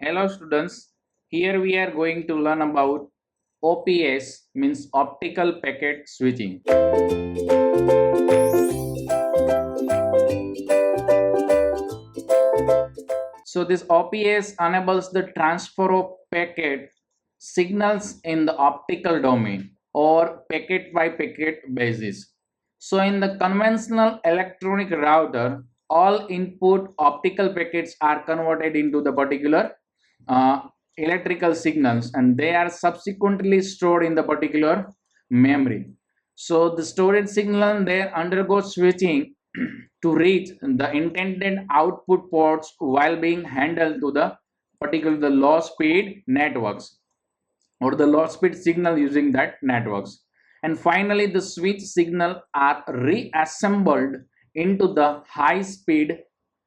Hello students, here we are going to learn about OPS means optical packet switching. So this OPS enables the transfer of packet signals in the optical domain or packet by packet basis. So in the conventional electronic router, all input optical packets are converted into the particular uh, electrical signals and they are subsequently stored in the particular memory. So the storage signal there undergoes switching to reach the intended output ports while being handled to the particular the low speed networks or the low speed signal using that networks. And finally the switch signal are reassembled into the high speed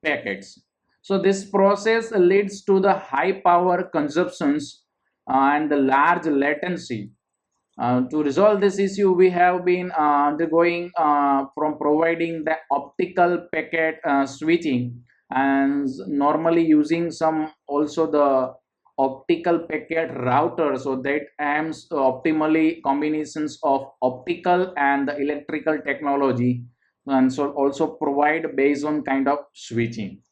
packets. So this process leads to the high power consumptions and the large latency. To resolve this issue, we have been undergoing from providing the optical packet switching and normally using some also the optical packet router, so that aims optimally combinations of optical and the electrical technology, and so also provide based on kind of switching.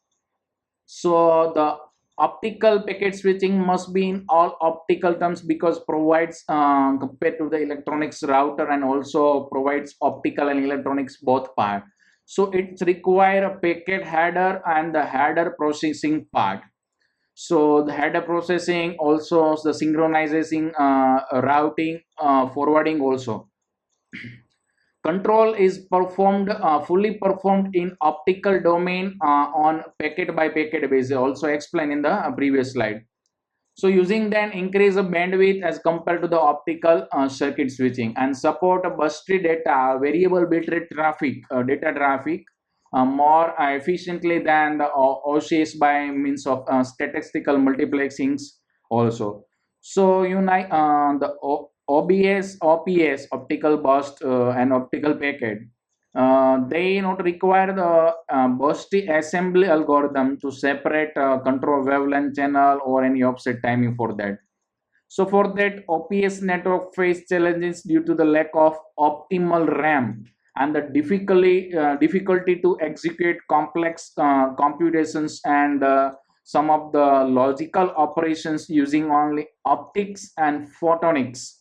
So the optical packet switching must be in all optical terms because provides compared to the electronics router and also provides optical and electronics both part. So it's require a packet header and the header processing part. So the header processing also the synchronizing routing forwarding also. Control is performed fully performed in optical domain on packet by packet basis, also explained in the previous slide. So using then increase the bandwidth as compared to the optical circuit switching and support a busty data variable bitrate traffic data traffic more efficiently than the OCS by means of statistical multiplexings also. So unite the OBS, OPS, optical burst and optical packet. They not require the bursty assembly algorithm to separate control wavelength channel or any offset timing for that. So for that, OPS network face challenges due to the lack of optimal RAM and the difficulty to execute complex computations and some of the logical operations using only optics and photonics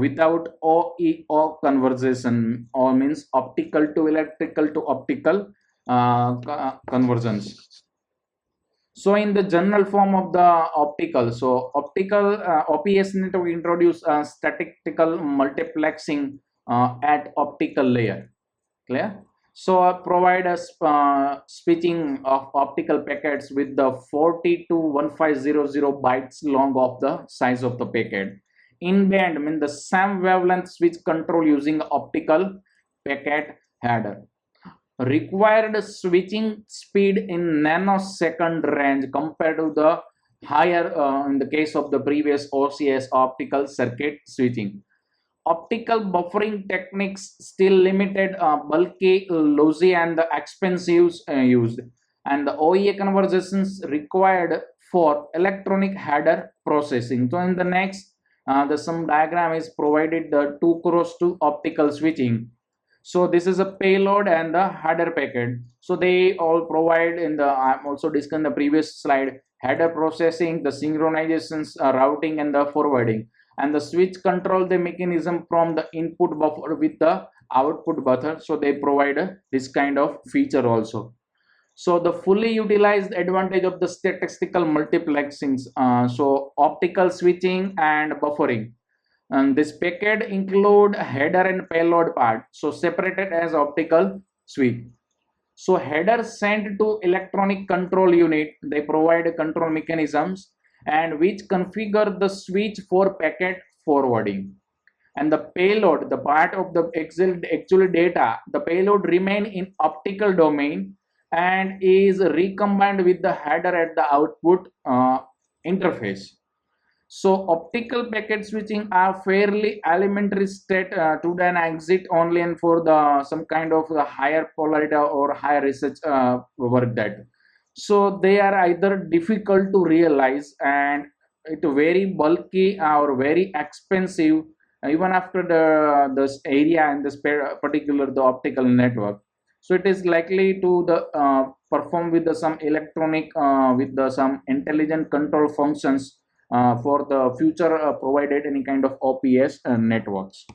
without OEO conversion, or means optical to electrical to optical conversions. So in the general form of the optical, so optical OPS network introduce statistical multiplexing at optical layer. Clear? So provide us switching of optical packets with the 40 to 1500 bytes long of the size of the packet. In band mean the same wavelength switch control using optical packet header. Required switching speed in nanosecond range compared to the higher in the case of the previous OCS optical circuit switching. Optical buffering techniques still limited bulky, lossy and the expensive used, and the OEA conversions required for electronic header processing. So in the next the some diagram is provided the 2 cross 2 optical switching. So this is a payload and the header packet. So they all provide in the I'm also discussed in the previous slide header processing, the synchronizations, routing and the forwarding, and the switch control the mechanism from the input buffer with the output buffer. So they provide this kind of feature also. So the fully utilized advantage of the statistical multiplexings, so optical switching and buffering, and this packet include header and payload part, so separated as optical switch. So header sent to electronic control unit, they provide control mechanisms and which configure the switch for packet forwarding. And the payload, the part of the actual data, the payload remain in optical domain and is recombined with the header at the output interface. So optical packet switching are fairly elementary state to then exit only and for the some kind of the higher polarity or higher research work that. So they are either difficult to realize and it very bulky or very expensive, even after this area and this particular the optical network. So it is likely to the perform with the some electronic with the some intelligent control functions for the future provided any kind of OPS networks.